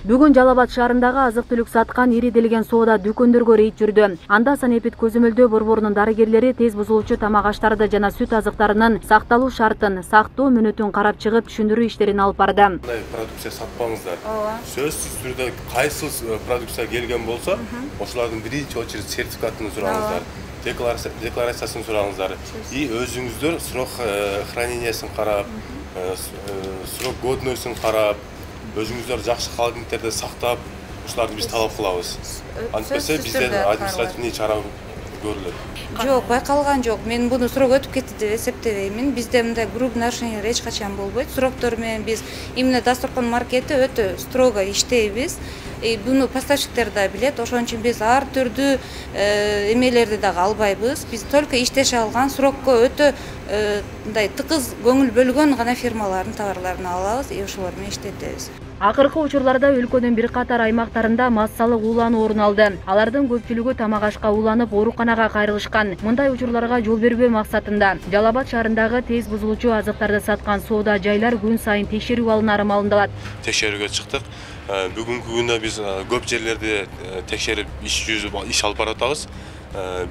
Бүгүн Жалал Абад шаарындагы азык-түлүк саткан ириделген соода дүкөндөргө рейд жүрдү. Анда Санепид көзөмөлдөө борборунун дарыгерлери тез бузулуучу тамак аштарды жана сүт азыктарынын сакталуу шартын, сактоо мүнөтүн карап чыгып, түшүндүрүү иштерин алып барды. Продукция сатпаңыздар. Сөзсүз түрдө кайсы продукция келген болсо, ошолордун биринчи очередь сертификатын сураңыздар. Декларациясын сураңыздар. И өзүңүздөр срок хранениясын карап, срок годностун карап, өзүңүздөр жакшы холодильниктерде сактап, ушуларды биз талап кылабыз. Антпесе бизден административный чара көрүлөт. Жок, байкалган жок. Мен буну срок өтүп кетти деп эсептебеймин. Бизде мындай групп нарушениялар эч качан болбойт. Сроктор менен биз именно Дасторкон маркети өтө строго иштейбиз. Буну поставщиктер да билет. Ошон үчүн биз ар түрдүү эмелерди дагы албайбыз. Биз только иштеше алган срокко өтө мындай тыгыз көңүл бөлгөн гана фирмалардын товарларын алабыз. Ошолор менен иштетебиз. Акыркы учурларда өлкөнүн бир катар аймактарында массалык уулануу орун алды. Алардын көпчүлүгү тамак ашка ууланып, ооруканага кайрылышкан. Мындай учурларга жол бербөө максатында Жалал Абад шаарындагы тез бузулуучу азыктарды саткан соода жайлар күн сайын текшерүү алынары маалымдалат. Текшерүүгө чыктык. Бүгүнкү күндө биз көп жерлерди текшерип иш алып баратабыз.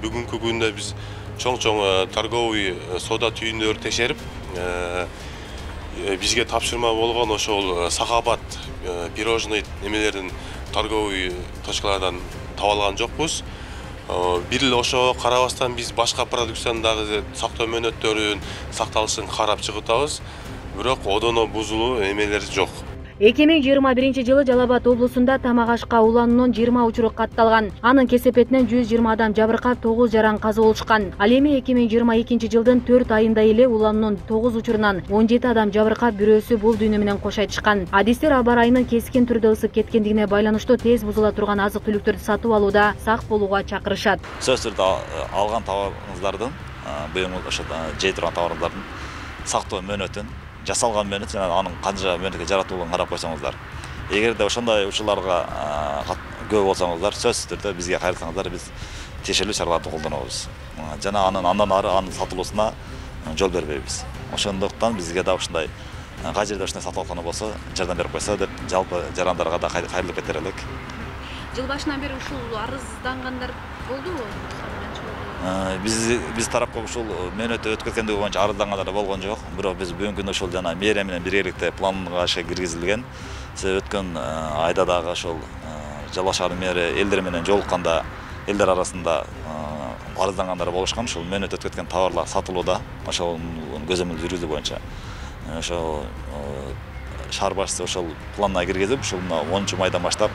Бүгүнкү күндө биз чоң торговый соода түйүндөрү текшерип, бизге тапшырма болгон ошол Сахабат пирожный эмелердин торговый точкалардан таба алган жокпуз. Бир эле ошого карабастан биз башка продукциянын дагы сактоо мөөнөттөрүн, сакталышын карап чыгытабыз. Бирок одоно бузулуу эмелер жок. 2021 жылы Жалал Абад облусунда тамак ашка уулануунун 20 учуру катталган. Анын кесепетинен 120 адам жабыркап, 9 жаран каза болушкан. Ал эми 2022 жылдын 4 айында эле уулануунун 9 учурунан 17 адам жабыркап, бирөөсү бул дүйнө менен кош айтышкан. Адистер аба ырайынын кескин түрдө ысып кеткендигине байланыштуу тез бузула турган азык-түлүктөрдү сатып алууда сак болууга чакырышат. Сөзсүз түрдө алган товарыңыздардын, быйыл ошо жей турган товарыңыздардын сактоо мөөнөтүн, жасалган мөөнөт жана анын канча мөөнөткө жаратылуун карап койсоңуздар. Эгерде ошондой учурларга көп болсоңуздар, сөзсүз түрдө бизге кайрылсаңыздар, биз тиешелүү чараларды колдонобуз. Жана андан ары анын сатылуусуна жол бербейбиз. Ошондуктан бизге да ушундай кай жерде ушундай сатып атканы болсо, жардам берип койсо деп жалпы жарандарга да кайрылып кетер элек. Жыл башынан бери ушул арыздангандар болдубу? Биз тарапка ушул мөөнөтү өтүп кеткендиги боюнча арыздангандар болгон жок. Бирок биз бүгүнкү күндө ушул жана мэрия менен биргеликте планга ишке киргизилген. Себеби өткөн айда дагы ошол Жалал Абад шаарынын мэри элдер менен жолукканда элдер арасында арыздангандар болушкан. Ушул мөөнөт өтүп кеткен товарлар сатылууда. Ошол көзөмөл жүргүзүү боюнча ошол шаар башчысы ошол планга киргизип, ушул 10 майдан баштап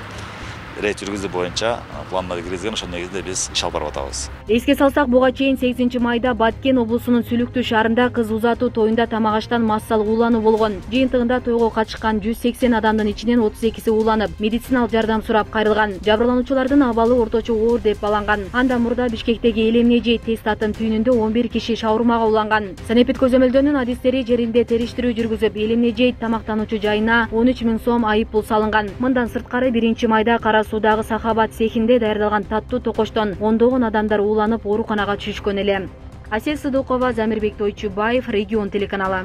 рейд жүргүзүү боюнча планга киргизген. Ошол негизинде биз иш алып барып атабыз. Эске салсак, буга чейин 8 майда Баткен облусунун Сүлүктүү шаарында кыз узатуу тоюнда тамак аштан массалык уулануу болгон. Жыйынтыгында тойго катышкан 180 адамдын ичинен 32си ууланып, медициналык жардам сурап кайрылган. Жабырлануучулардын абалы орточо оор деп баланган. Андан мурда Бишкектеги Элемнежей тестатын түйүнүндө 11 киши шаурмага ууланган. Санепид көзөмөлдөнүн адистери жеринде териштирүү жүргүзүп, Элемнежей тамактануучу жайына 13 000 сом айып пул салынган. Мындан сырткары 1 майда Кара Суудагы Сахабат цехинде даярдалган таттуу токоштон ондогон адамдар ууланып, ооруканага түшүшкөн эле. Асел Сыдыкова, Замирбек Тойчубаев, Регион телеканалы.